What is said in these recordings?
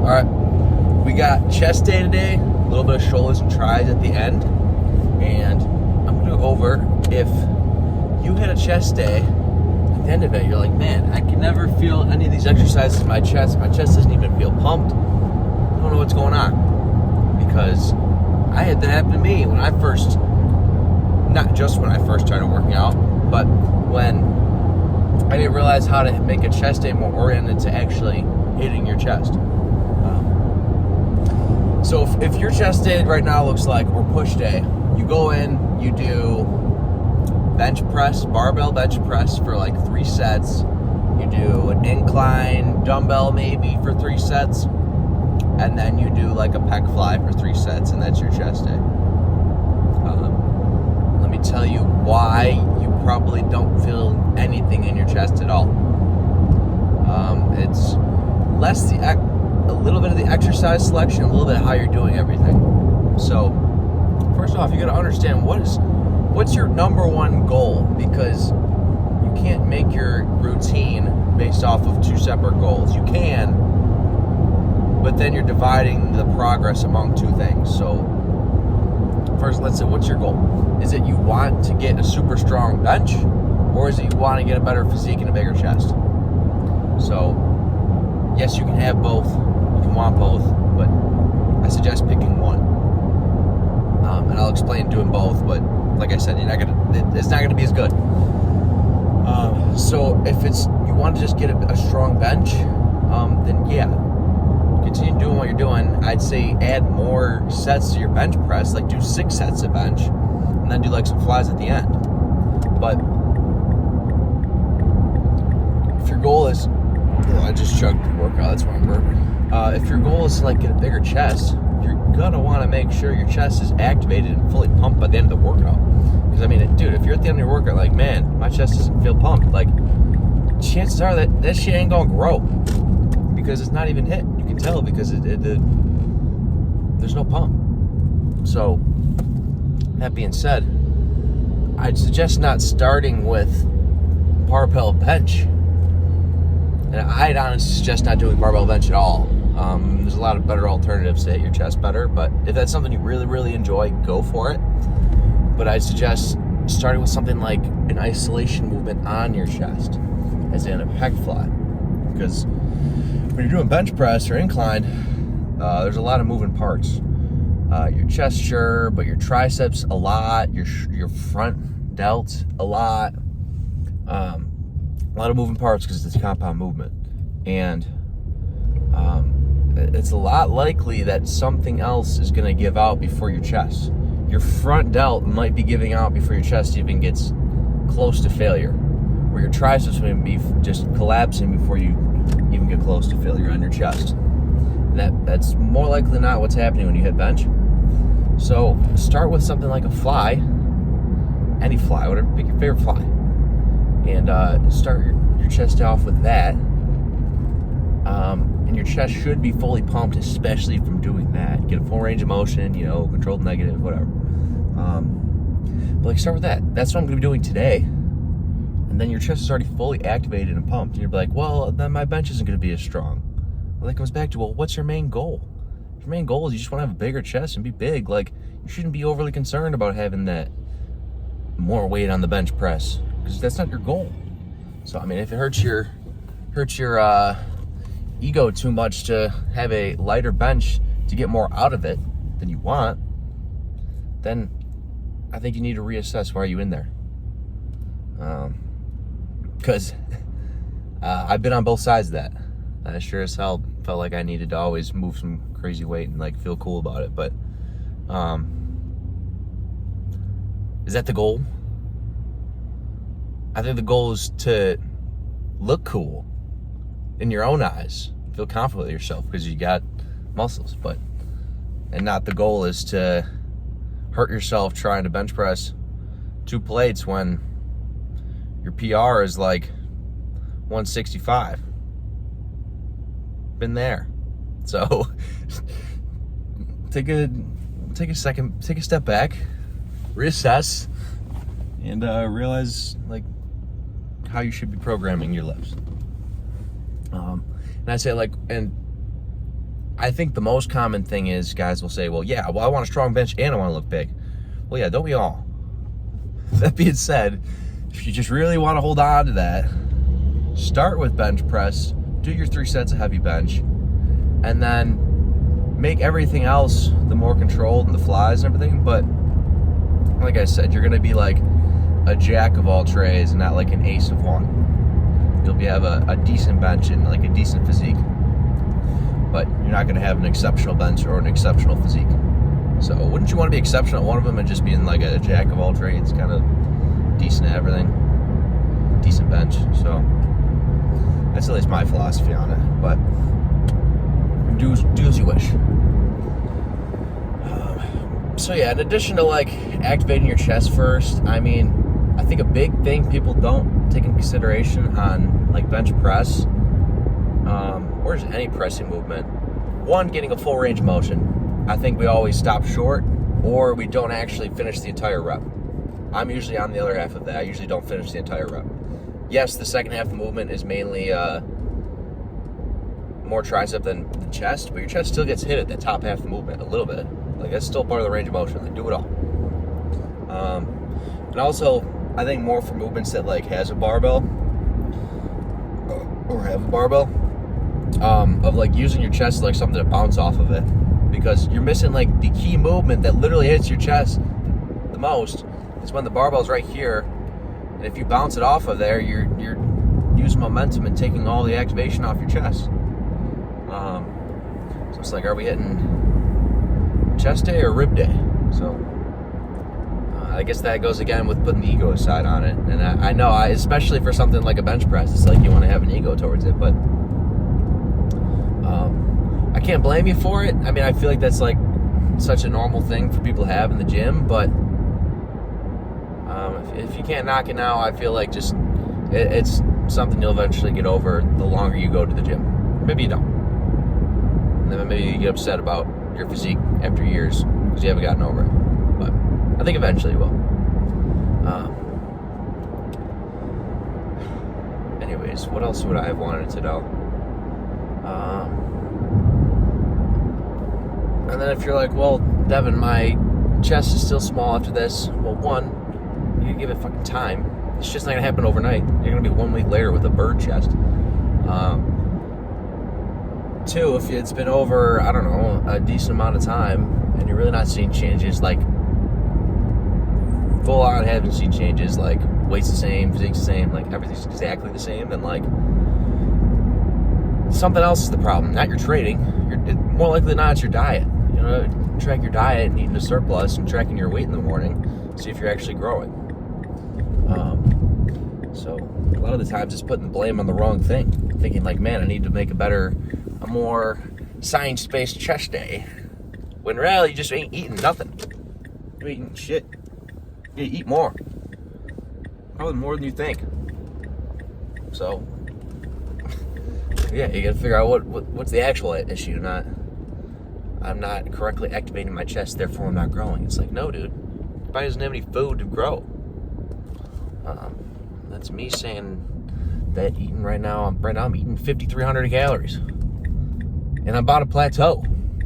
right, we got chest day today, a little bit of shoulders and tries at the end, and I'm gonna go over if you had a chest day. At the end of it, you're like, man, I can never feel any of these exercises in my chest. My chest doesn't even feel pumped. I don't know what's going on, because I had that happen to me when I first, not just when I first started working out, but when I didn't realize how to make a chest day more oriented to actually hitting your chest. So if your chest day right now looks like, or push day, you go in, you do bench press, barbell bench press for like 3 sets. You do an incline dumbbell maybe for 3 sets. And then you do like a pec fly for 3 sets, and that's your chest day. Let me tell you why you probably don't feel anything in your chest at all. It's less a little bit of the exercise selection, a little bit of how you're doing everything. So, first off, you got to understand what's your number one goal, because you can't make your routine based off of 2 separate goals. You can, but then you're dividing the progress among 2 things. So, first, let's say, what's your goal? Is it you want to get a super strong bench, or is it you want to get a better physique and a bigger chest? So, yes, you can have both. You can want both, but I suggest picking one. And I'll explain doing both, but like I said, it's not gonna be as good. So if you want to just get a strong bench, then yeah, continue doing what you're doing. I'd say add more sets to your bench press, like do 6 sets of bench, and then do like some flies at the end. But if your goal is, I just chugged the workout, that's why I'm burping. If your goal is to like get a bigger chest, you're gonna want to make sure your chest is activated and fully pumped by the end of the workout. Because I mean, dude, if you're at the end of your workout like, man, my chest doesn't feel pumped, like, chances are that shit ain't gonna grow, because it's not even hit. You can tell because there's no pump. So that being said, I'd suggest not starting with barbell bench. And I'd honestly suggest not doing barbell bench at all. There's a lot of better alternatives to hit your chest better, but if that's something you really, really enjoy, go for it. But I'd suggest starting with something like an isolation movement on your chest, as in a pec fly. Because when you're doing bench press or incline, there's a lot of moving parts. Your chest, sure, but your triceps a lot, your front delt a lot. A lot of moving parts because it's a compound movement, and it's a lot likely that something else is going to give out before your chest. Your front delt might be giving out before your chest even gets close to failure, or your triceps may be just collapsing before you even get close to failure on your chest. That's more likely than not what's happening when you hit bench. So start with something like a fly, any fly, whatever, pick your favorite fly, and start your chest off with that. And your chest should be fully pumped, especially from doing that. Get a full range of motion, controlled negative, whatever. But like, start with that. That's what I'm going to be doing today. And then your chest is already fully activated and pumped. And you're like, well, then my bench isn't going to be as strong. Well, that comes back to, well, what's your main goal? If your main goal is you just want to have a bigger chest and be big, like, you shouldn't be overly concerned about having that more weight on the bench press, because that's not your goal. So, I mean, if it hurts your ego too much to have a lighter bench to get more out of it than you want, then I think you need to reassess why are you in there. Because I've been on both sides of that. I sure as hell felt like I needed to always move some crazy weight and like feel cool about it. But is that the goal? I think the goal is to look cool in your own eyes, feel confident with yourself because you got muscles, and not the goal is to hurt yourself trying to bench press 2 plates when your PR is like 165. Been there. So take a second, take a step back, reassess, and realize like how you should be programming your lifts. And I say, like, and I think the most common thing is guys will say, well, yeah, well, I want a strong bench and I want to look big. Well, yeah, don't we all? That being said, if you just really want to hold on to that, start with bench press, do your 3 sets of heavy bench, and then make everything else the more controlled and the flies and everything. But like I said, you're going to be like a jack of all trades and not like an ace of one. You'll have a decent bench and like a decent physique, but you're not going to have an exceptional bench or an exceptional physique. So wouldn't you want to be exceptional at one of them and just being like a jack of all trades, kind of decent at everything, decent bench? So that's at least my philosophy on it, but do as you wish. So yeah, in addition to like activating your chest first, I mean, I think a big thing people don't take into consideration on like bench press, or just any pressing movement, one, getting a full range of motion. I think we always stop short, or we don't actually finish the entire rep. I'm usually on the other half of that. I usually don't finish the entire rep. Yes, the second half of the movement is mainly more tricep than chest, but your chest still gets hit at the top half of the movement a little bit. Like, that's still part of the range of motion. Like, do it all. And also, I think more for movements that like has a barbell or have a barbell, of like using your chest like something to bounce off of it, because you're missing like the key movement that literally hits your chest the most. It's when the barbell's right here, and if you bounce it off of there, you're using momentum and taking all the activation off your chest. So it's like, are we hitting chest day or rib day? So I guess that goes again with putting the ego aside on it. And I know, especially for something like a bench press, it's like you want to have an ego towards it, but I can't blame you for it. I mean, I feel like that's like such a normal thing for people to have in the gym, but if you can't knock it now, I feel like just it's something you'll eventually get over the longer you go to the gym. Or maybe you don't. And then maybe you get upset about your physique after years because you haven't gotten over it. But I think eventually you will. Anyways, what else would I have wanted to know? And then if you're like, well, Devin, my chest is still small after this. Well, one, you give it fucking time. It's just not gonna happen overnight. You're gonna be 1 week later with a bird chest. Two, if it's been over, I don't know, a decent amount of time and you're really not seeing changes, like full on haven't seen changes, like weight's the same, physique's the same, like everything's exactly the same, then like something else is the problem, not your training. More likely than not, it's your diet. You know, track your diet and eating a surplus and tracking your weight in the morning, see if you're actually growing. So a lot of the times it's putting the blame on the wrong thing, thinking like, man, I need to make a more science-based chest day, when really you just ain't eating nothing. You're eating shit. You eat more, probably more than you think. So yeah, you gotta figure out what's the actual issue. I'm not correctly activating my chest, therefore I'm not growing. It's like, no, dude, your body doesn't have any food to grow. That's me saying that eating right now I'm eating 5,300 calories, and I'm about to plateau,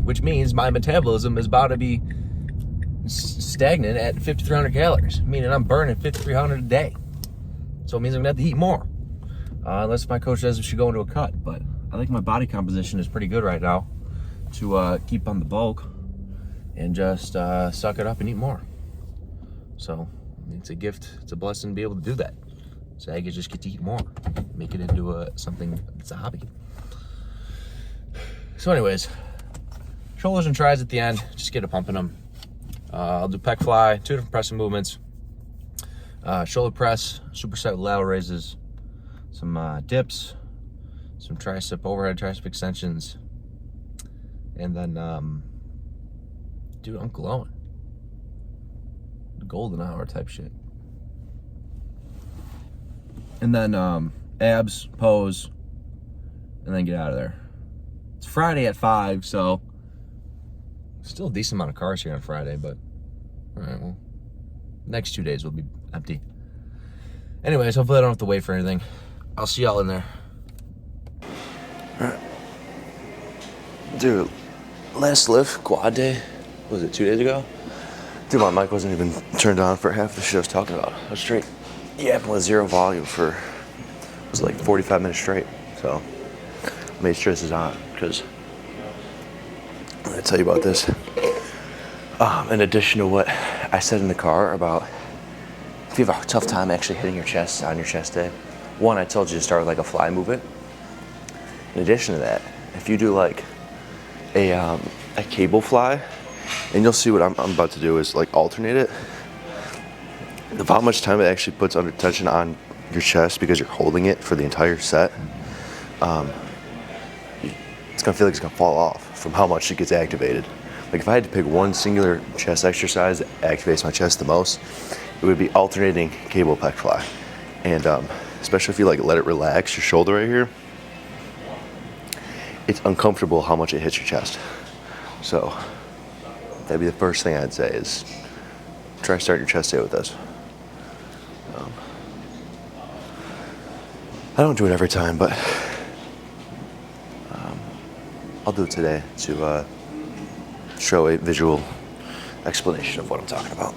which means my metabolism is about to be stagnant at 5,300 calories, meaning I'm burning 5,300 a day. So it means I'm gonna have to eat more, unless my coach says we should go into a cut. But I think my body composition is pretty good right now to keep on the bulk and just suck it up and eat more. So it's a gift, it's a blessing to be able to do that. So I just get to eat more, make it into something that's a hobby. So anyways, shoulders and tries at the end, just get it pumping them. I'll do pec fly, 2 different pressing movements, shoulder press, superset with lateral raises, some dips, some overhead tricep extensions, and then, dude, I'm glowing. Golden hour type shit. And then abs, pose, and then get out of there. It's Friday at 5, so still a decent amount of cars here on Friday, but all right, well, next 2 days will be empty. Anyways, hopefully I don't have to wait for anything. I'll see y'all in there. All right. Dude, last lift, quad day, was it 2 days ago? Dude, my mic wasn't even turned on for half the shit I was talking about. I was straight yapping with zero volume for, it was like 45 minutes straight. So I made sure this is on, because I'm gonna tell you about this. In addition to what I said in the car about if you have a tough time actually hitting your chest on your chest day, one, I told you to start with like a fly movement. In addition to that, if you do like a cable fly, and you'll see what I'm about to do is like alternate it, of how much time it actually puts under tension on your chest because you're holding it for the entire set, it's gonna feel like it's gonna fall off from how much it gets activated. Like if I had to pick one singular chest exercise that activates my chest the most, it would be alternating cable pec fly. And especially if you like let it relax your shoulder right here, it's uncomfortable how much it hits your chest. So that'd be the first thing I'd say is try starting your chest day with this. I don't do it every time, but I'll do it today to show a visual explanation of what I'm talking about.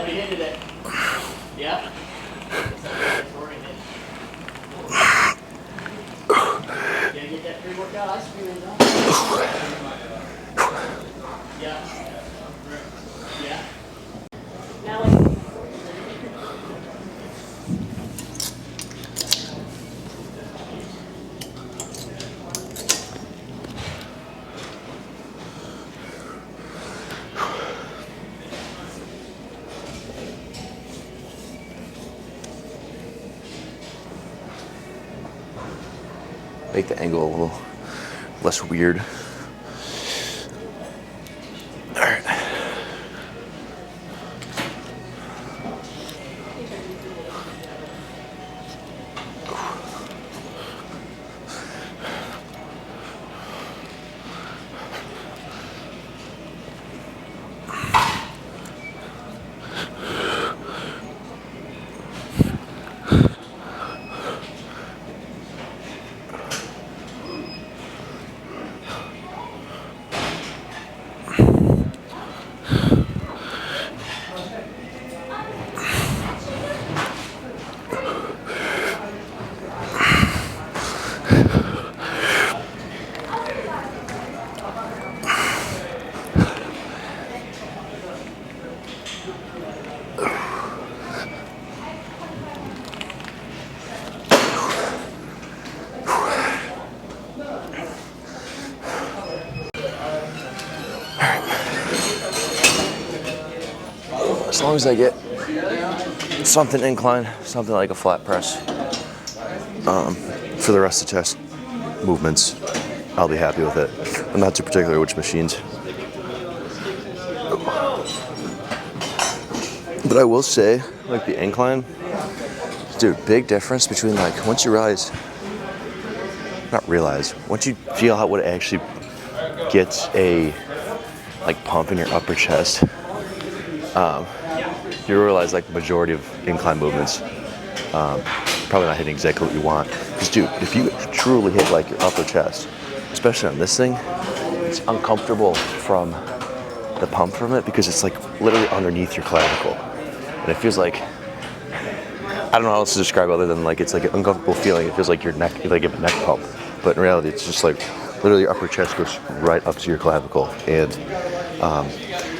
We ended it. Yeah. Gonna get that pre-workout ice cream in though. Yeah. Yeah. Now make the angle a little less weird. All right. As long as I get something incline, something like a flat press, for the rest of the chest movements, I'll be happy with it. I'm not too particular which machines. But I will say, like the incline, dude, big difference between like once you realize, once you feel out what it actually gets a like pump in your upper chest, you realize like the majority of incline movements probably not hitting exactly what you want. Because dude, if you truly hit like your upper chest, especially on this thing, it's uncomfortable from the pump from it because it's like literally underneath your clavicle. And it feels like, I don't know how else to describe it other than like it's like an uncomfortable feeling. It feels like your neck, like a neck pump. But in reality, it's just like literally your upper chest goes right up to your clavicle. And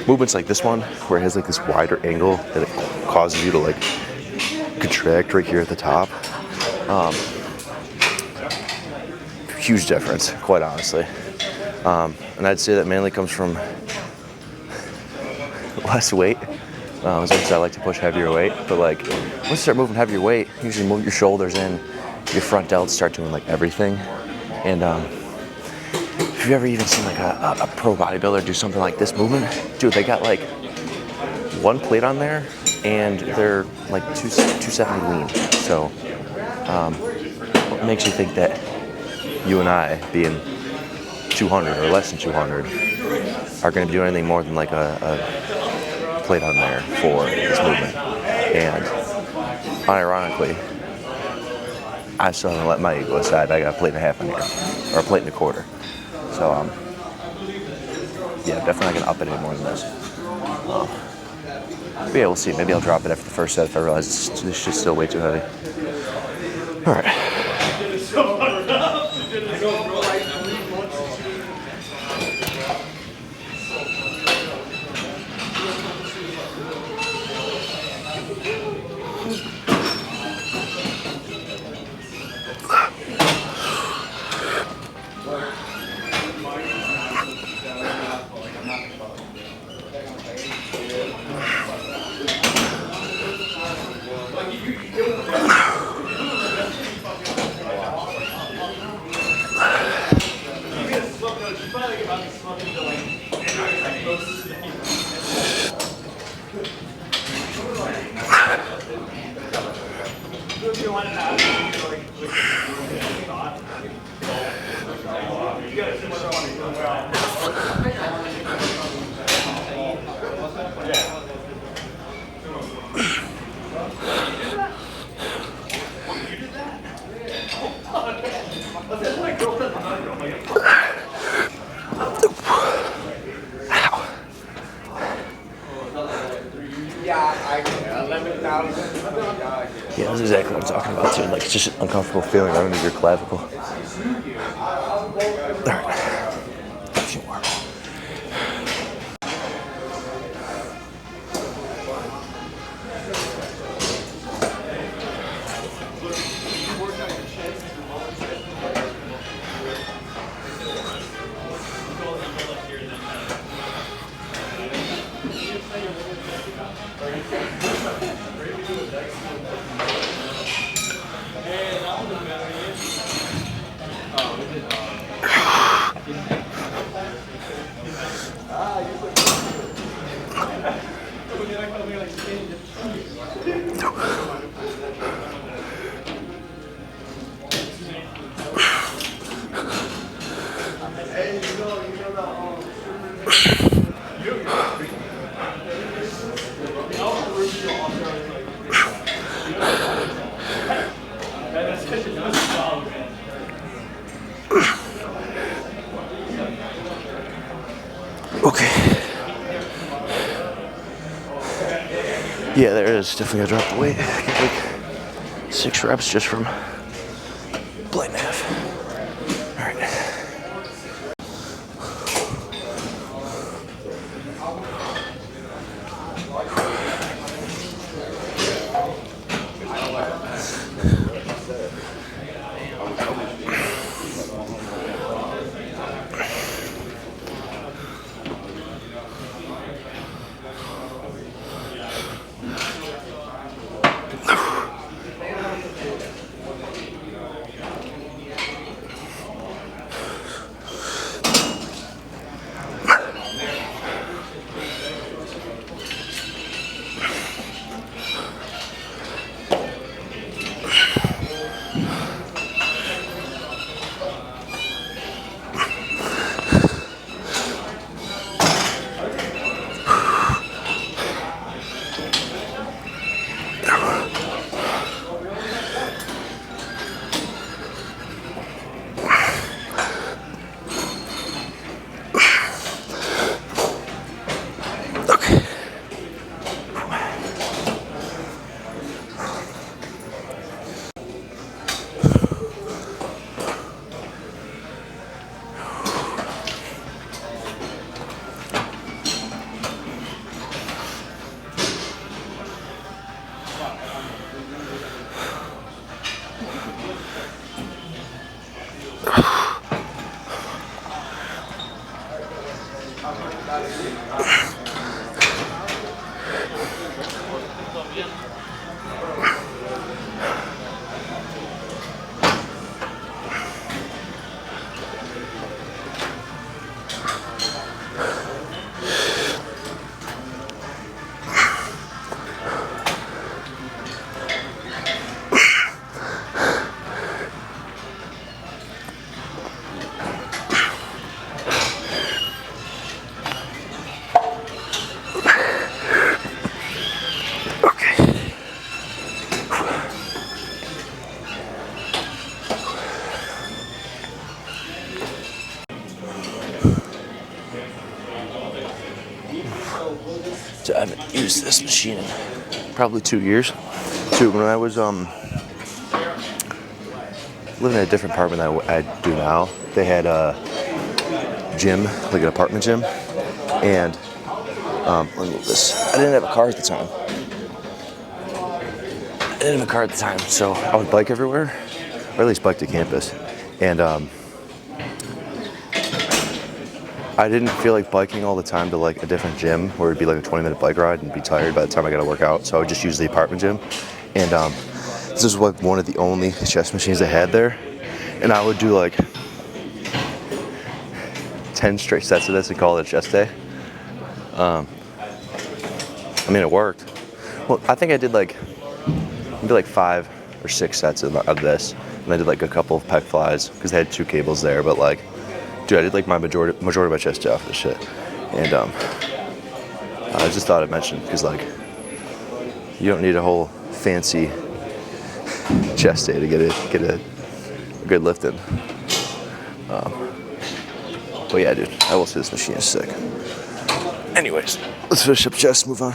movements like this one, where it has like this wider angle that it causes you to like contract right here at the top. Huge difference, quite honestly. And I'd say that mainly comes from less weight. As much as I like to push heavier weight, but like once you start moving heavier weight, you usually move your shoulders in, your front delts start doing like everything. And if you've ever even seen like a pro bodybuilder do something like this movement, dude, they got like one plate on there and they're like 270 lean. So what makes you think that you and I, being 200 or less than 200, are going to be doing anything more than like a plate on there for this movement? And unironically, I still haven't let my ego aside. I got a plate and a half in here, or a plate and a quarter. So yeah, definitely not gonna up it any more than this. But yeah, we'll see. Maybe I'll drop it after the first set if I realize this shit's still way too heavy. All right. Yeah, that's exactly what I'm talking about too. Like, it's just an uncomfortable feeling right under your clavicle. All right, a few more. Yeah, there it is. Definitely gotta drop the weight. Get like 6 reps just from blind half. All right. Okay. So I haven't used this machine in probably 2 years. So when I was living in a different apartment than I do now, they had a gym, like an apartment gym, and let me move this. I didn't have a car at the time. So I would bike everywhere, or at least bike to campus, and I didn't feel like biking all the time to like a different gym where it'd be like a 20-minute bike ride and be tired by the time I got to work out. So I would just use the apartment gym, and this was like one of the only chest machines they had there, and I would do like 10 straight sets of this and call it a chest day. I mean, it worked. Well, I think I did like maybe like 5 or 6 sets of this, and I did like a couple of pec flies because they had 2 cables there. But like, dude, I did like my majority of my chest day off this shit, and I just thought I'd mention because like, you don't need a whole fancy chest day to get a good lift in. But yeah, dude, I will say this machine is sick. Anyways, let's finish up chest, move on.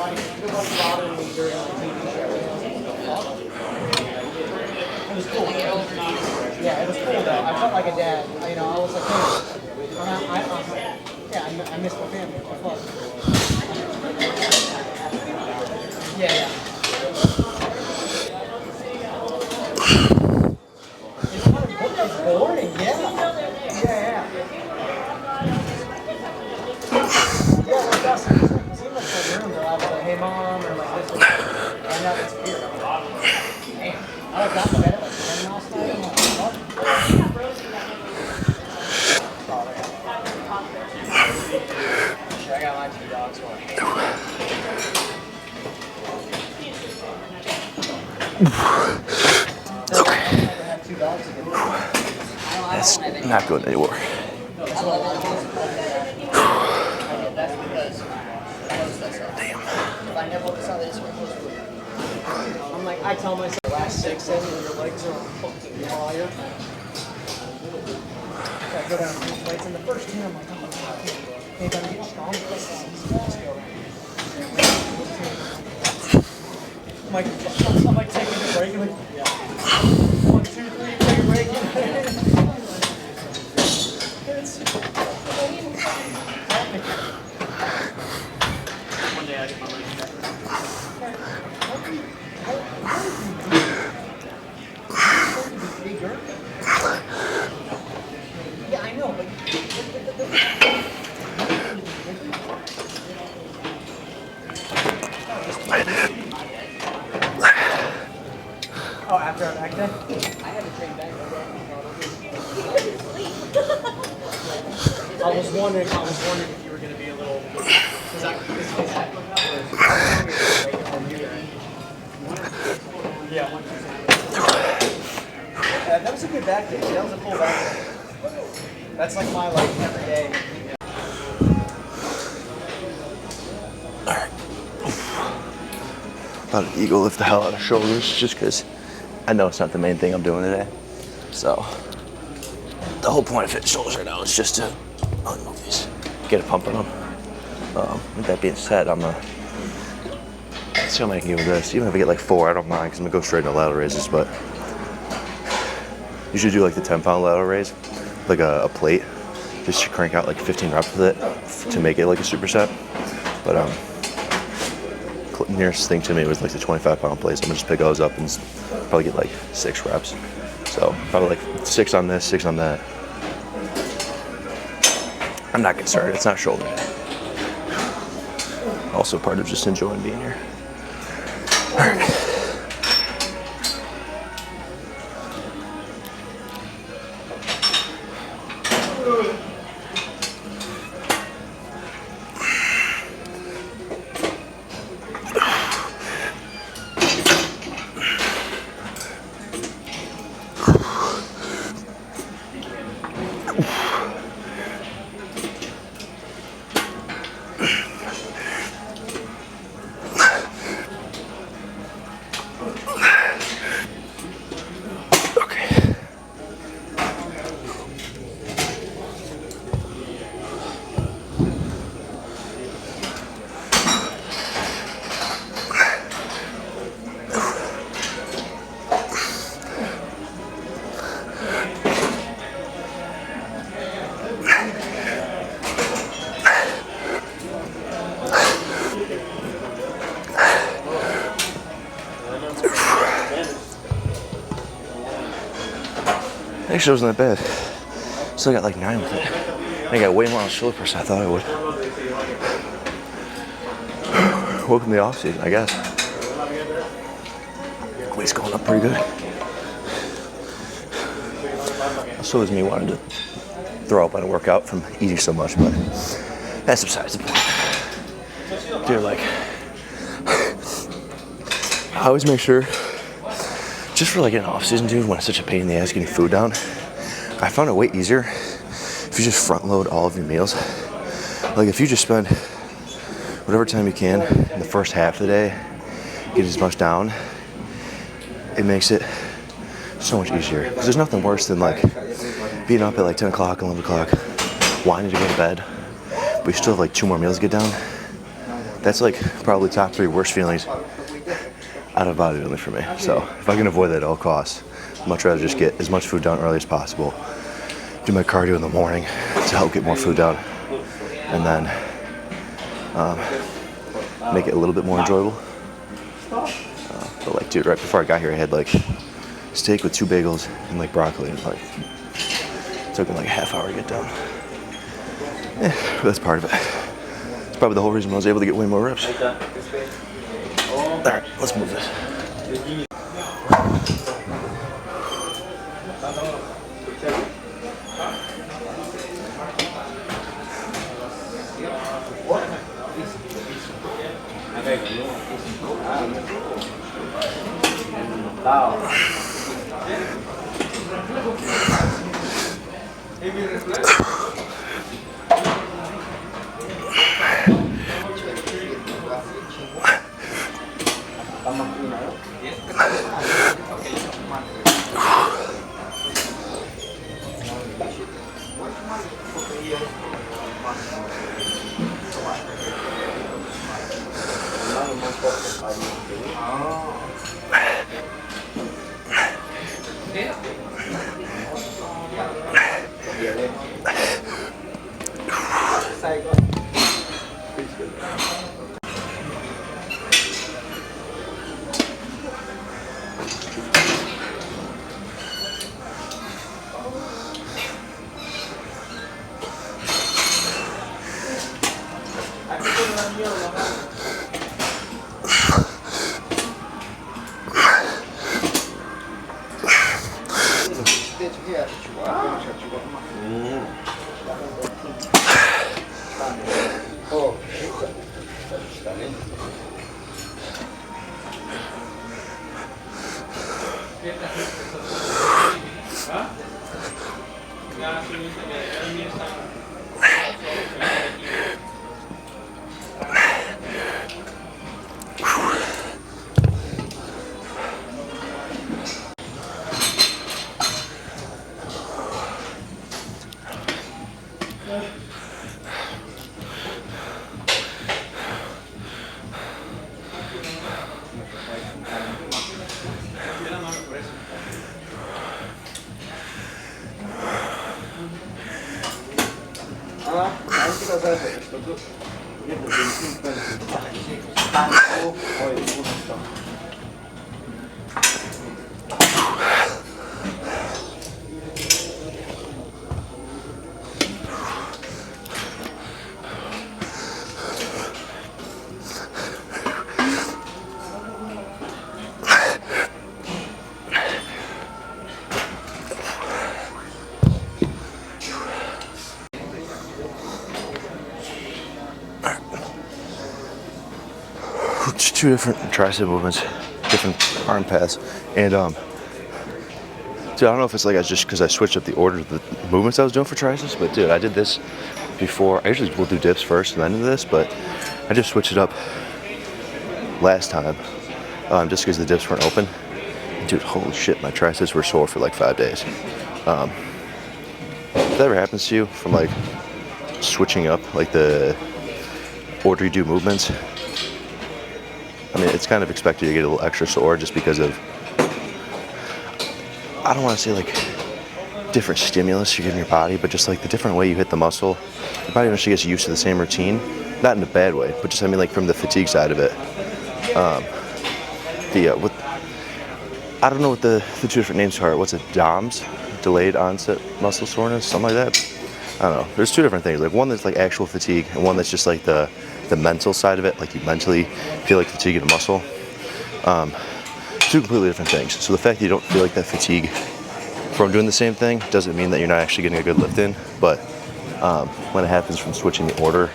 Nobody bothered me during my TV show. It was cool. Yeah, it was cool though. I felt like a dad. You know, I was like, hey, I miss my family. Fuck. Yeah. It's boring, yeah. Yeah. Yeah, like that's it seemed like some rooms are like, hey mom, or like this. And now it's weird. Damn. I was out in bed at like 10 last night. I'm like, what? Sure, I got my 2 dogs for That's not good anymore. Damn. I'm like, I tell myself, the last 6 sets when your legs are on fucking fire. I go down 3 plates, and the first 2, I'm like, oh my god, maybe I'm getting stronger. I'm like taking a break, and like, 1, 2, 3, take a break. It's one day I get my legs back. Yeah, I know, but oh, after our back day? I had to train back. I was wondering if you were going to be a little. Yeah. That was a good back day. That was a full back day. That's like my every day. About an ego lift the hell out of shoulders just because I know it's not the main thing I'm doing today. So the whole point of hitting shoulders right now is just to unmove these, get a pump in them. With that being said, let's see how many I can get with this. Even if I get like 4, I don't mind because I'm gonna go straight into lateral raises, but you should do like the 10-pound lateral raise, like a plate, just to crank out like 15 reps with it to make it like a superset. But nearest thing to me was like the 25-pound plates. I'm gonna just pick those up and probably get like 6 reps. So probably like 6 on this, 6 on that. I'm not concerned, it's not shoulder. Also part of just enjoying being here. All right. Actually, it wasn't that bad. Still got like 9 with it. I got way more on shoulder press than I thought I would. Welcome to the offseason, I guess. Weight's going up pretty good. So is me wanting to throw up on a workout from eating so much, but that's besides the point. Dude, like, I always make sure, just for like an off season, dude, when it's such a pain in the ass getting food down, I found it way easier if you just front load all of your meals. Like if you just spend whatever time you can in the first half of the day, get as much down, it makes it so much easier. Because there's nothing worse than like being up at like 10 o'clock, 11 o'clock, wanting to go to bed, but you still have like 2 more meals to get down. That's like probably top 3 worst feelings out of bodybuilding for me. So if I can avoid that at all costs, I'd much rather just get as much food done early as possible, do my cardio in the morning to help get more food down, and then make it a little bit more enjoyable. But like, dude, right before I got here, I had like steak with 2 bagels and like broccoli, and like it took me like a half hour to get done. But that's part of it. It's probably the whole reason I was able to get way more reps. All right, let's move this. Two different tricep movements, different arm paths, and dude, I don't know if it's like just because I switched up the order of the movements I was doing for triceps, but dude, I did this before. I usually will do dips first and then do this, but I just switched it up last time just because the dips weren't open. Dude, holy shit, my triceps were sore for like 5 days. If that ever happens to you from like switching up like the order you do movements, I mean, it's kind of expected to get a little extra sore just because of, I don't want to say like different stimulus you're giving your body, but just like the different way you hit the muscle. Your body eventually gets used to the same routine, not in a bad way, but just, I mean, like from the fatigue side of it. I don't know what the 2 different names are. What's it, DOMS? Delayed onset muscle soreness, something like that. I don't know. There's 2 different things. Like one that's like actual fatigue, and one that's just like the mental side of it. Like you mentally feel like fatigue in a muscle. 2 completely different things. So the fact that you don't feel like that fatigue from doing the same thing doesn't mean that you're not actually getting a good lift in. But when it happens from switching the order,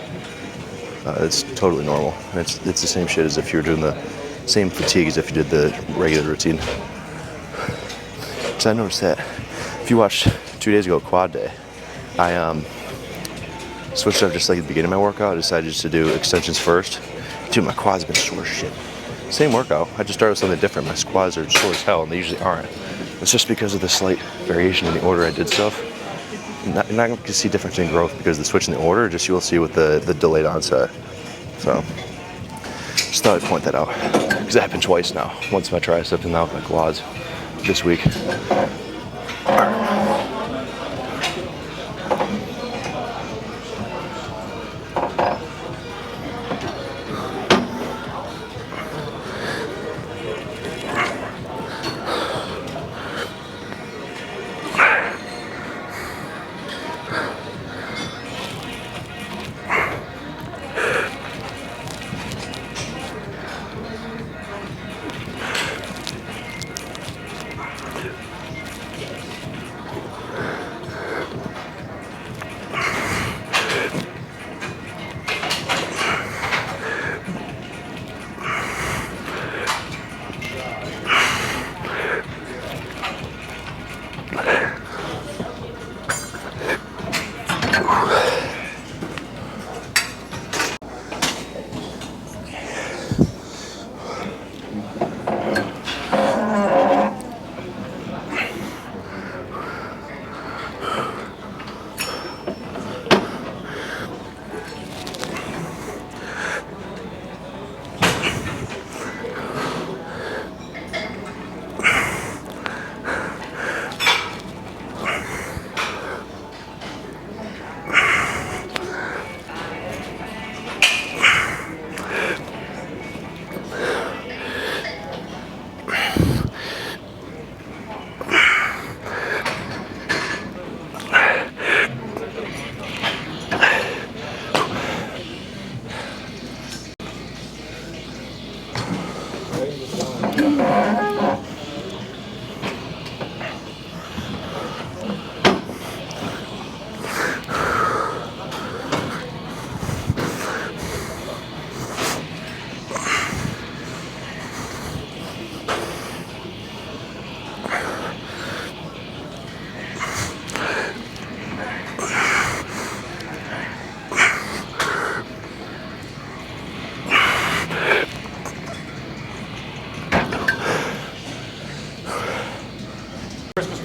it's totally normal. And it's the same shit as if you were doing the same fatigue as if you did the regular routine. So I noticed that if you watched 2 days ago quad day, I switched up just like at the beginning of my workout. I decided just to do extensions first. Dude, my quads have been sore as shit. Same workout, I just started with something different. My quads are sore as hell, and they usually aren't. It's just because of the slight variation in the order I did stuff. You're not going to see difference in growth because of the switch in the order, just you will see with the delayed onset. So, Just thought I'd point that out because it happened twice now. Once my tricep and now my quads this week.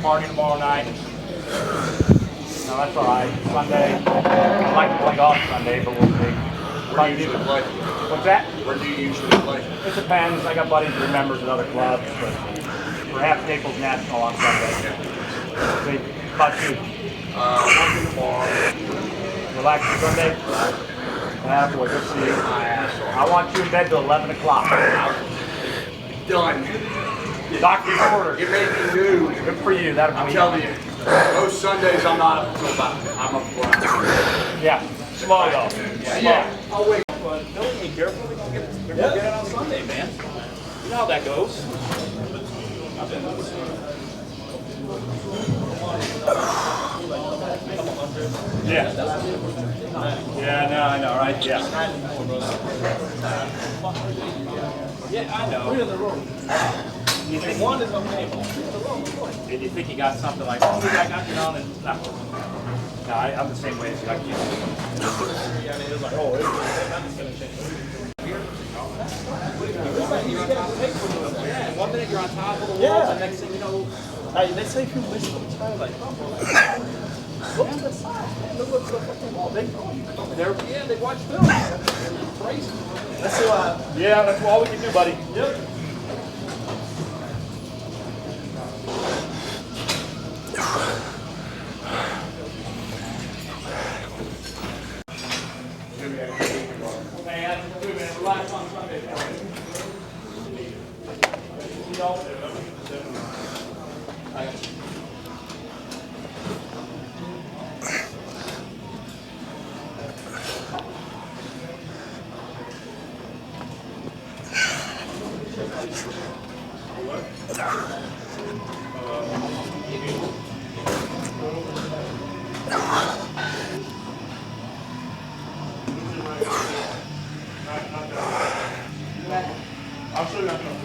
Party tomorrow night. No, that's all right. Sunday. I'd like to play golf Sunday, but we'll see. Where do you usually play? What's that? Where do you usually play? It depends. I got buddies who are members at other clubs, but we're half Naples National on Sunday. See, about you. Working tomorrow. Relaxing Sunday? Ah, boy, good to see you. I want you in bed till 11 o'clock. Done. Doctor's orders. You're making news. Good for you. That'll I'm be telling you. Most Sundays I'm not up until about. I'm up for hours. Yeah. Slow though. Yeah. I'll wait. Billy, be careful. They're gonna get it on Sunday, man. You know how that goes. Yeah. Yeah, no, I know, right? Yeah. Yeah, I know. You think one is okay? And you think you got something like, oh, I got you on and no. No, I'm the same way as you. I keep one minute you're on top of the world, the next thing you know. They say if you listen to time, like, look to the side, man. Look to the fucking wall. They watch film. They're crazy. Let's see what. Yeah, that's all we can do, buddy. Yep. Relax on Sunday. I'm sure you're not going to.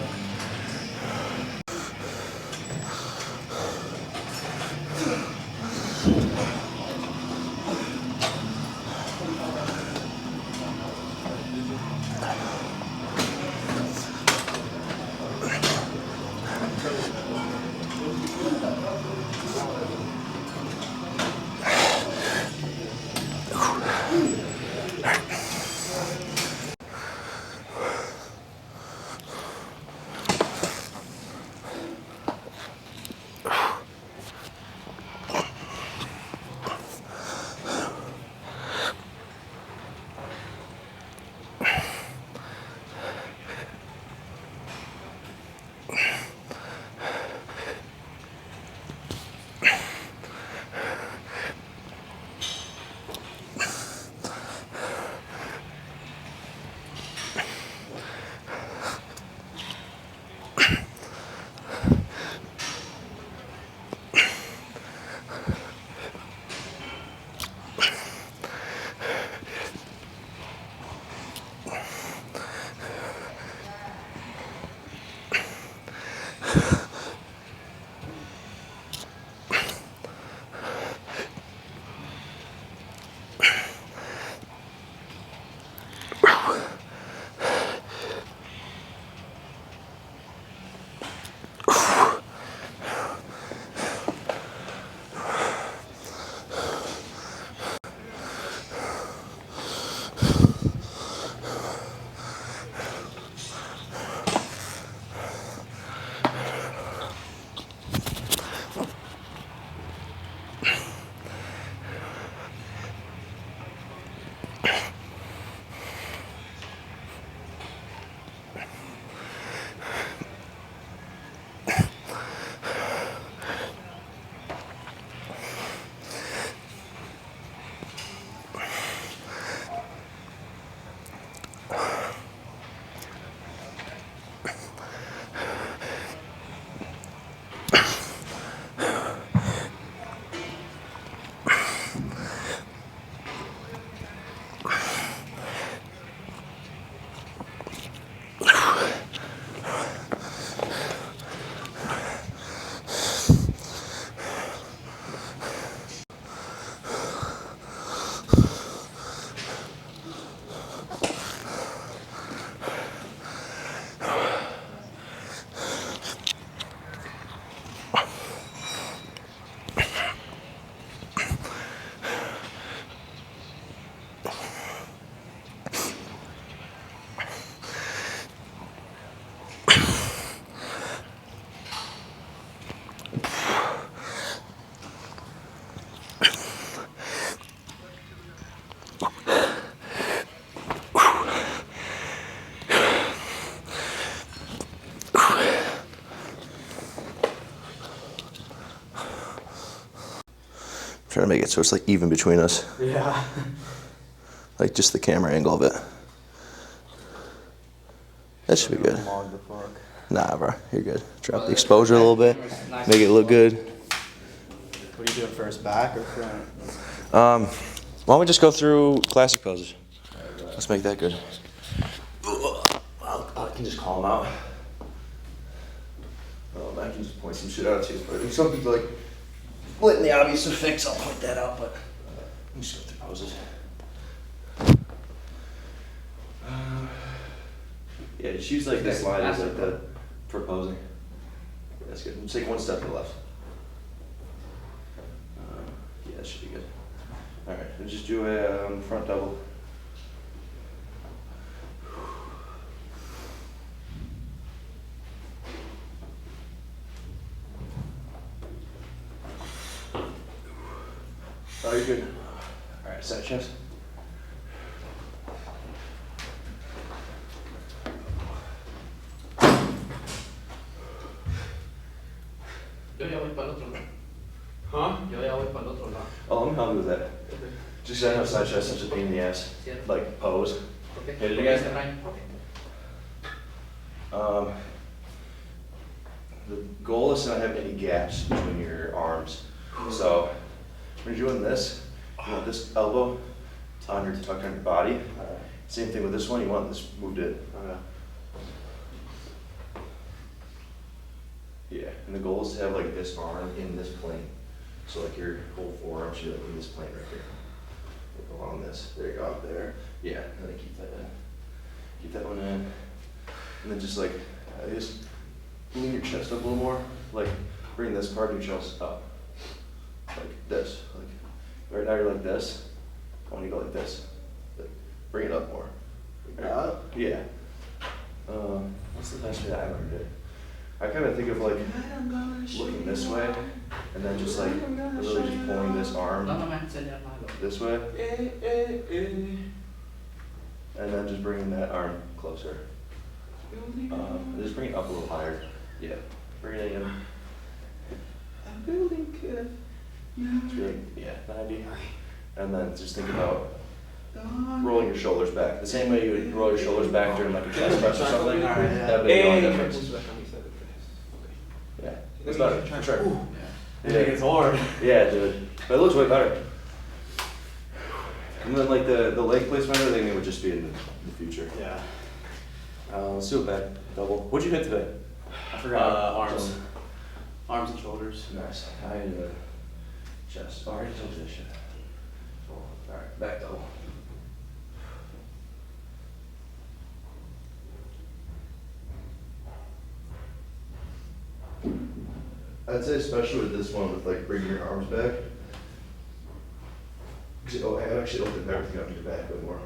Try to make it so it's like even between us. Yeah. Like just the camera angle of it. That should be good. Log the fuck. Nah, bro, you're good. Drop the exposure a little bit, make it look good. What are you doing first, back or front? Why don't we just go through classic poses? Let's make that good. I can just call them out. I can just point some shit out too. But if something's like blatantly obvious to fix, I'll point that out. But let me just go through poses. Yeah, just use like this line as like the for posing. That's good. We'll take one step to the left. Yeah, that should be good. All right, and just do a front double. Oh, you're good. All right, side chest. Yo ya voy para el otro lado. Huh? Yo ya voy para el otro lado. Oh, let me help you with that. Just 'cause I know side chest is such a pain in the ass. Like pose. Okay. Hit it again. The goal is to not have any gaps between your arms. So when you're doing this, you want this elbow tucked on your body. Same thing with this one. You want this moved in. Yeah, and the goal is to have like this arm in this plane. So like your whole forearm should be like in this plane right here. Like along this. There you go, up there. Yeah, and then keep that in. Keep that one in. And then just like, just lean your chest up a little more. Like bring this part of your chest up. Like this. Like right now you're like this. I want you to go like this. Like, bring it up more. Yeah. What's the best way that I learned it? I kind of think of like looking this way, and then just like really just pulling this arm this way, and then just bringing that arm closer. And just bring it up a little higher. Yeah, bring it in. It's really, yeah, 90. And then just think about rolling your shoulders back. The same way you would roll your shoulders back during like a chest press or something. That would be the only difference. Yeah, it's better, for sure. I think it's hard. Yeah, dude. But it looks way better. And then like the leg placement, I think it would just be in the future. Yeah. Let's do a back double. What'd you hit today? I forgot. Arms. Arms and shoulders. Nice. I did a chest. Alright, told you that shit. Alright, back double. I'd say especially with this one, with like bringing your arms back. Oh, I actually opened everything up to your back a bit more.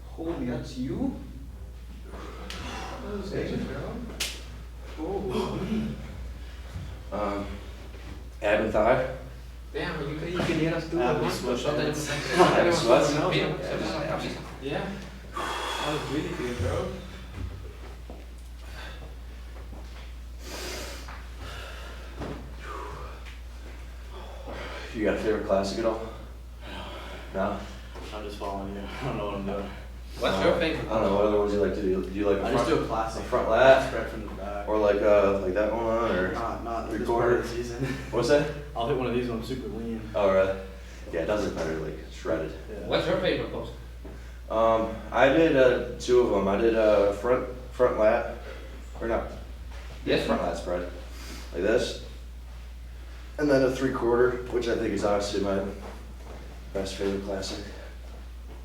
Holy, that's you? Ab and thigh. Damn, you can hear us too. Abby sweats. Abby sweats. Yeah. That was really good, bro. You got a favorite classic at all? No? I'm just following you. I don't know what I'm doing. What's your favorite? I don't know, what other ones you like to do? Do you like a I front, just do a classic. a front lat? Spread from the back. Or like that one, or? Not this Three-quarter? part of the season. What's that? I'll hit one of these when I'm super lean. Oh, really? Yeah, it does look better, like shredded. Yeah. What's your favorite pose? I did two of them. I did front lat, or not, Yes, front lat spread, like this. And then a 3/4, which I think is honestly my best favorite classic.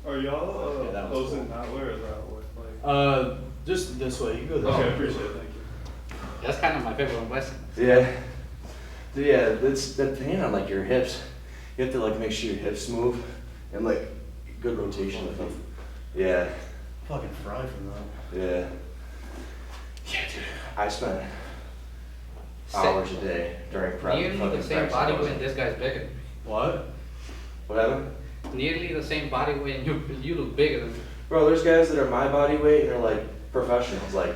Are y'all Yeah, that was closing cool. that way or that way? Like, Just this way. You go this okay, I way. appreciate it. Thank you. That's kind of my favorite lesson. Yeah. Dude, yeah, that's the thing on like your hips. You have to like make sure your hips move and like good rotation with them. Yeah, Fucking fried from that. yeah. Yeah, dude. I spent hours a day during prep. Nearly the fucking same practicing body those. weight. This guy's bigger. What? What happened? Nearly the same body weight, and you look bigger than me. Bro, there's guys that are my body weight and they're like professionals, like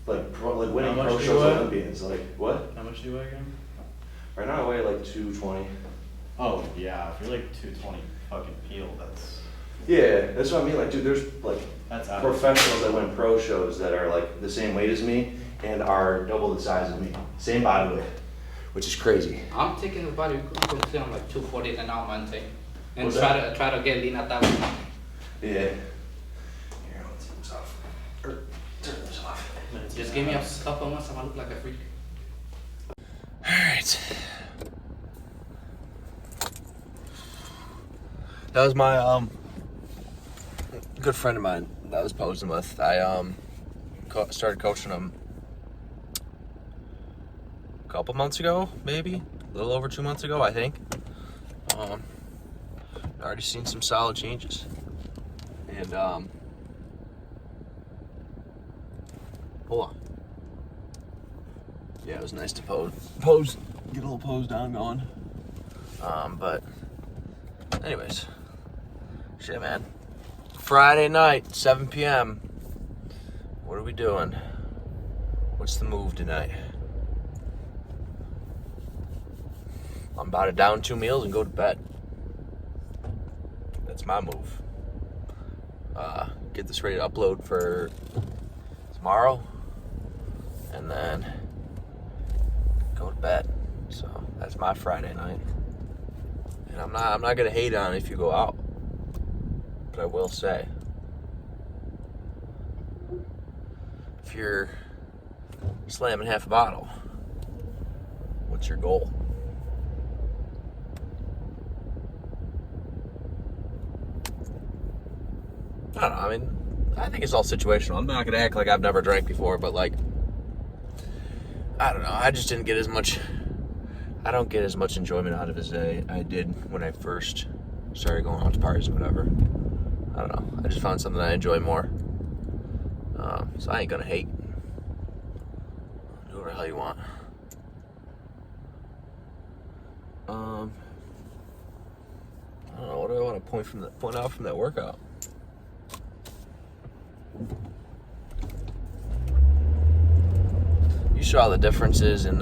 winning How much pro do you shows weigh? Olympians. Like what? How much do you weigh again? Right now I weigh like 220. Oh yeah, if you're like 220 fucking peel, that's Yeah, that's what I mean. Like, dude, there's like That's out. professionals that win pro shows that are like the same weight as me and are double the size of me. Same body weight, which is crazy. I'm taking the body consider I'm like 240 and now I'm taking. And What's try to get lean at that one. Yeah. Here, let's take this off. Or turn this off. Just give me a couple months, I'm gonna look like a freak. Alright. That was my good friend of mine that I was posing with. I started coaching him a couple months ago, maybe a little over 2 months ago, I think. Already seen some solid changes, and hold on. Yeah, it was nice to pose, get a little pose down going. But anyways, shit, man. Friday night, 7 p.m. What are we doing? What's the move tonight? I'm about to down 2 meals and go to bed. That's my move. Get this ready to upload for tomorrow, and then go to bed. So that's my Friday night. And I'm not gonna hate on it if you go out, but I will say, if you're slamming half a bottle, what's your goal? I don't know. I mean, I think it's all situational. I'm not gonna act like I've never drank before, but like, I don't know. I just didn't get as much. I don't get as much enjoyment out of it as I did when I first started going out to parties or whatever. I don't know. I just found something I enjoy more. So I ain't gonna hate. Do whatever the hell you want. I don't know. What do I want to point out from that workout? You saw the differences in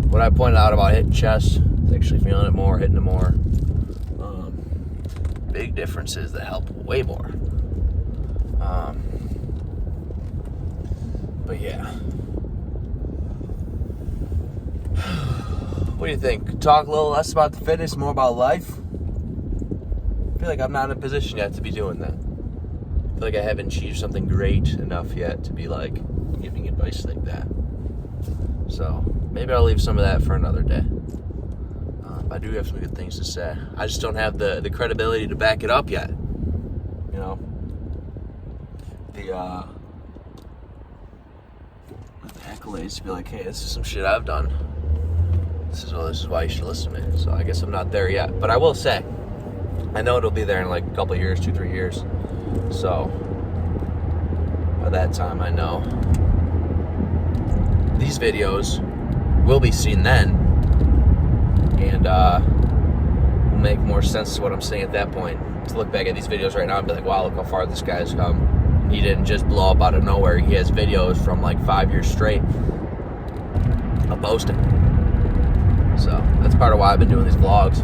what I pointed out about hitting chest, actually feeling it more, hitting it more. Big differences that help way more. But yeah. What do you think? Talk a little less about the fitness, more about life? I feel like I'm not in a position yet to be doing that. I feel like I haven't achieved something great enough yet to be like giving advice like that. So maybe I'll leave some of that for another day. I do have some good things to say. I just don't have the credibility to back it up yet. You know, the accolades to be like, hey, this is some shit I've done. This is why you should listen to me. So I guess I'm not there yet, but I will say, I know it'll be there in like a couple of years, 2-3 years. So by that time, I know these videos will be seen then, and will make more sense to what I'm saying at that point. To look back at these videos right now and be like, wow, look how far this guy's come. He didn't just blow up out of nowhere. He has videos from like 5 years straight of boasting. So that's part of why I've been doing these vlogs.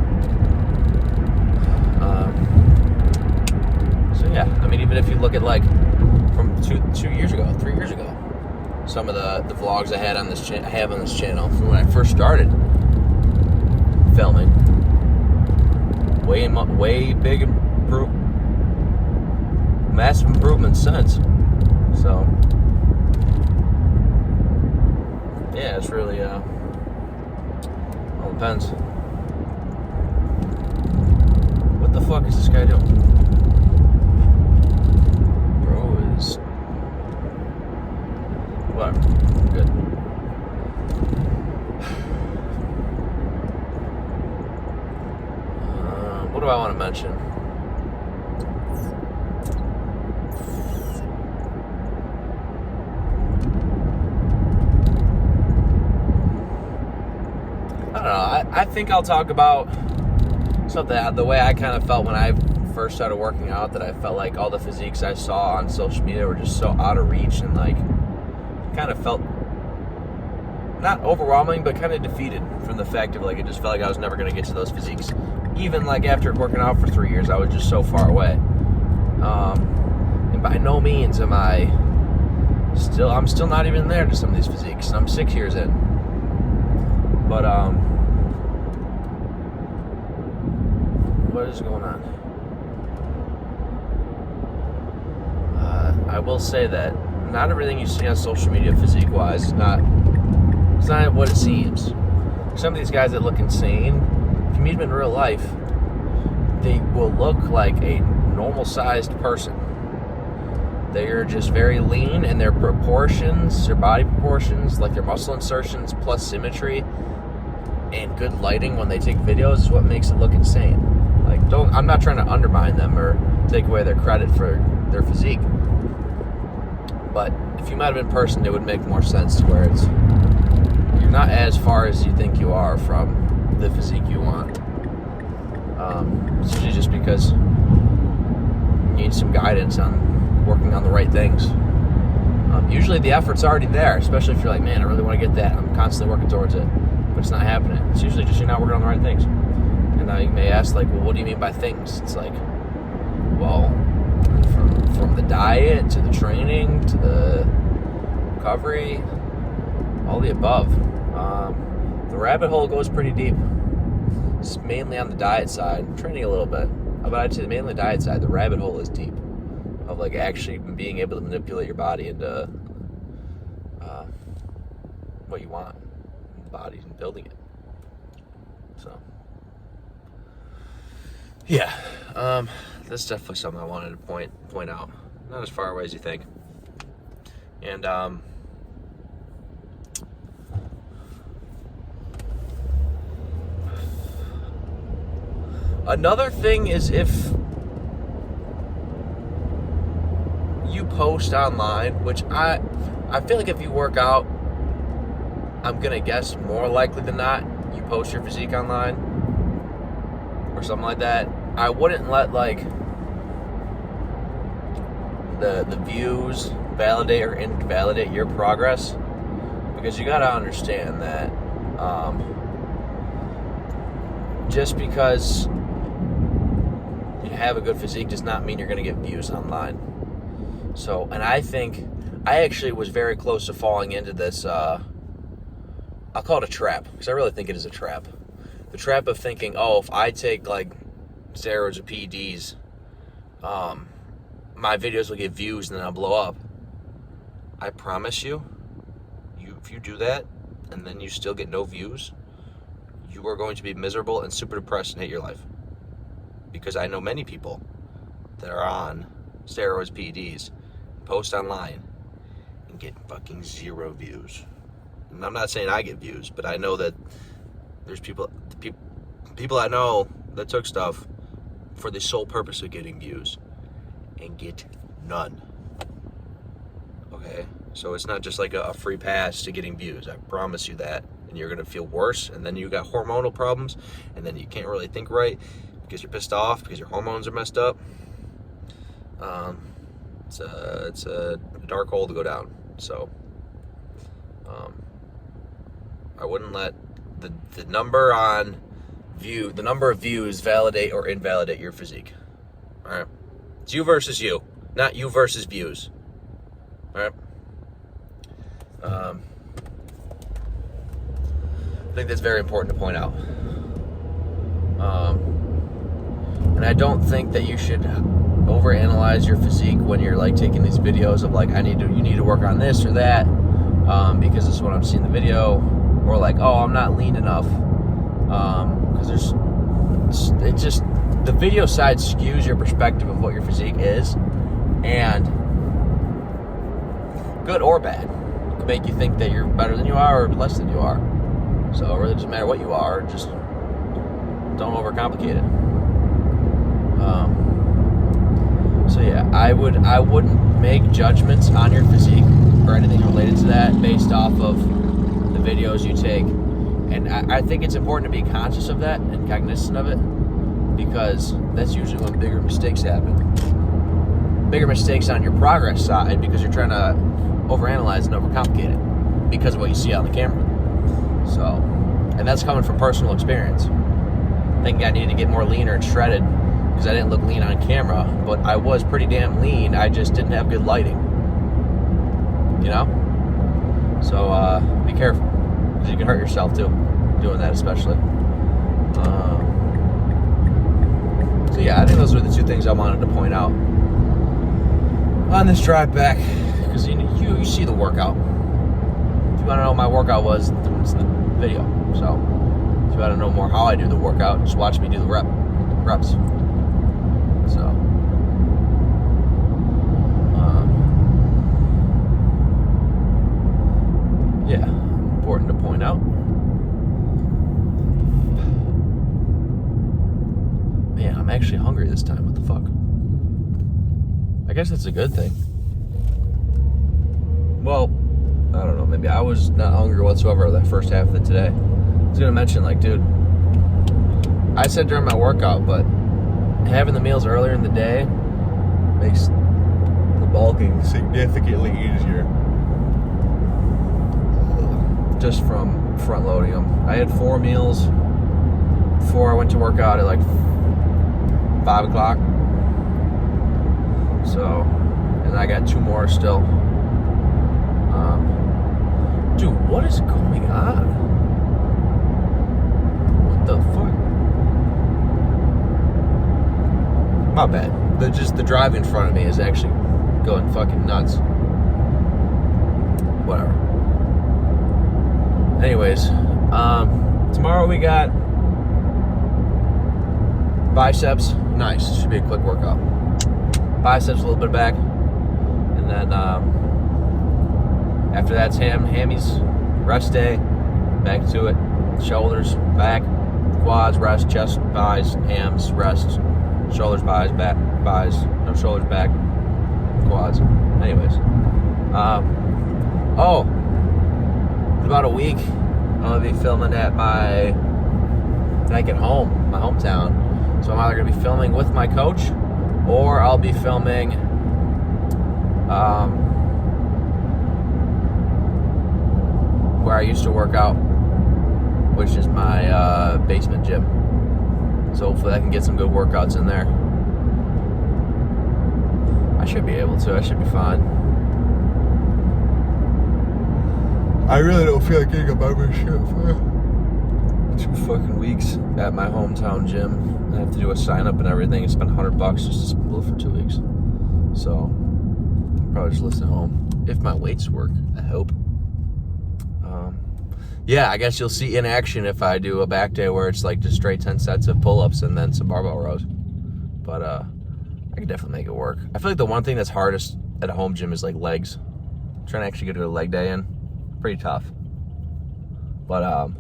So yeah, I mean, even if you look at like from 2 years ago, 3 years ago, some of the vlogs I had on this channel from when I first started filming, way big massive improvements since. So yeah, it's really all depends. What the fuck is this guy doing? Bro is whatever. Good. What do I want to mention? I don't know. I think I'll talk about something, the way I kind of felt when I first started working out, that I felt like all the physiques I saw on social media were just so out of reach, and like kind of felt not overwhelming, but kind of defeated from the fact of like, it just felt like I was never going to get to those physiques. Even like after working out for 3 years, I was just so far away. And by no means am I'm still not even there to some of these physiques. I'm 6 years in. But, what is going on? I will say that not everything you see on social media physique-wise is not what it seems. Some of these guys that look insane, if you meet them in real life, they will look like a normal-sized person. They are just very lean, and their proportions, their body proportions, like their muscle insertions plus symmetry and good lighting when they take videos is what makes it look insane. Like, I'm not trying to undermine them or take away their credit for their physique. But if you met them in person, it would make more sense to where you're not as far as you think you are from the physique you want. It's usually just because you need some guidance on working on the right things. Usually the effort's already there, especially if you're like, man, I really want to get that. I'm constantly working towards it, but it's not happening. It's usually just you're not working on the right things. And now you may ask, like, well, what do you mean by things? It's like, well, from the diet to the training to the recovery, all the above. The rabbit hole goes pretty deep. It's mainly on the diet side, training a little bit, but I'd say mainly the diet side. The rabbit hole is deep, of like actually being able to manipulate your body into what you want, the body, and building it. So, yeah, that's definitely something I wanted to point out. Not as far away as you think. And another thing is, if you post online, which I feel like if you work out, I'm gonna guess more likely than not you post your physique online or something like that. I wouldn't let like the views validate or invalidate your progress, because you gotta understand that just because you have a good physique does not mean you're gonna get views online. So, and I think I actually was very close to falling into this, I'll call it a trap, because I really think it is a trap. The trap of thinking, oh, if I take like steroids or PEDs, my videos will get views and then I'll blow up. I promise you, if you do that and then you still get no views, you are going to be miserable and super depressed and hate your life. Because I know many people that are on steroids, PEDs, post online and get fucking 0 views. And I'm not saying I get views, but I know that there's people I know that took stuff for the sole purpose of getting views and get none. Okay? So it's not just like a free pass to getting views. I promise you that. And you're going to feel worse, and then you got hormonal problems, and then you can't really think right because you're pissed off because your hormones are messed up. It's a dark hole to go down. So I wouldn't let the number of views validate or invalidate your physique. All right, it's you versus you, not you versus views. All right. I think that's very important to point out. And I don't think that you should overanalyze your physique when you're like taking these videos of like, you need to work on this or that, because this is what I'm seeing in the video, or like, oh, I'm not lean enough, because the video side skews your perspective of what your physique is, and good or bad, it can make you think that you're better than you are or less than you are. So it really doesn't matter what you are, just don't overcomplicate it. So yeah, I wouldn't make judgments on your physique or anything related to that based off of the videos you take. And I think it's important to be conscious of that and cognizant of it, because that's usually when bigger mistakes happen. Bigger mistakes on your progress side, because you're trying to overanalyze and overcomplicate it because of what you see on the camera. So, and that's coming from personal experience. I think I need to get more leaner and shredded because I didn't look lean on camera, but I was pretty damn lean. I just didn't have good lighting. You know? So, be careful because you can hurt yourself too, doing that especially. So yeah, I think those were the two things I wanted to point out on this drive back, because you see the workout. If you want to know what my workout was, it's in the video. So if you want to know more how I do the workout, just watch me do the reps. So yeah, important to point out. Man, I'm actually hungry this time. What the fuck? I guess that's a good thing. Well, I don't know. Maybe I was not hungry whatsoever the first half of it today. I was going to mention, like, dude, I said during my workout, but having the meals earlier in the day makes the bulking significantly easier. Just from front loading them. I had 4 meals before I went to work out at like 5 o'clock. So, and I got 2 more still. Dude, what is going on? What the fuck? My bad. The drive in front of me is actually going fucking nuts. Whatever. Anyways, tomorrow we got biceps. Nice. Should be a quick workout. Biceps, a little bit of back, and then after that's hammies, rest day, back to it. Shoulders, back, quads, rest, chest, thighs, hams, rest, shoulders, thighs, back, thighs, no shoulders, back, quads. Anyways, in about a week, I'm gonna be filming at my home, my hometown. So I'm either gonna be filming with my coach, or I'll be filming where I used to work out, which is my basement gym. So hopefully I can get some good workouts in there. I should be able to. I should be fine. I really don't feel like getting a membership for 2 fucking weeks at my hometown gym. I have to do a sign up and everything. It's been $100 just to split for 2 weeks. So I'll probably just listen at home if my weights work. I hope. Yeah, I guess you'll see in action if I do a back day where it's like just straight 10 sets of pull-ups and then some barbell rows. But I can definitely make it work. I feel like the one thing that's hardest at a home gym is like legs. Trying to actually get a leg day in, pretty tough. But I'll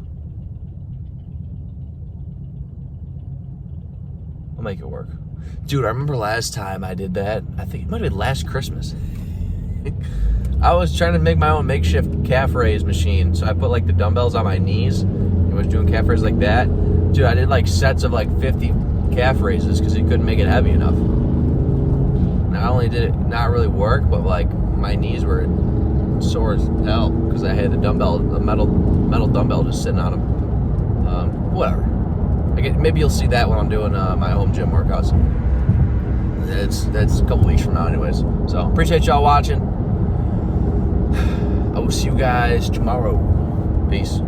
make it work. Dude, I remember last time I did that. I think it might have been last Christmas. I was trying to make my own makeshift calf raise machine. So I put like the dumbbells on my knees and was doing calf raises like that. Dude, I did like sets of like 50 calf raises because he couldn't make it heavy enough. Not only did it not really work, but like my knees were sore as hell because I had the metal dumbbell just sitting on them. Whatever. Maybe you'll see that when I'm doing my home gym workouts. That's a couple weeks from now anyways. So appreciate y'all watching. I will see you guys tomorrow. Peace.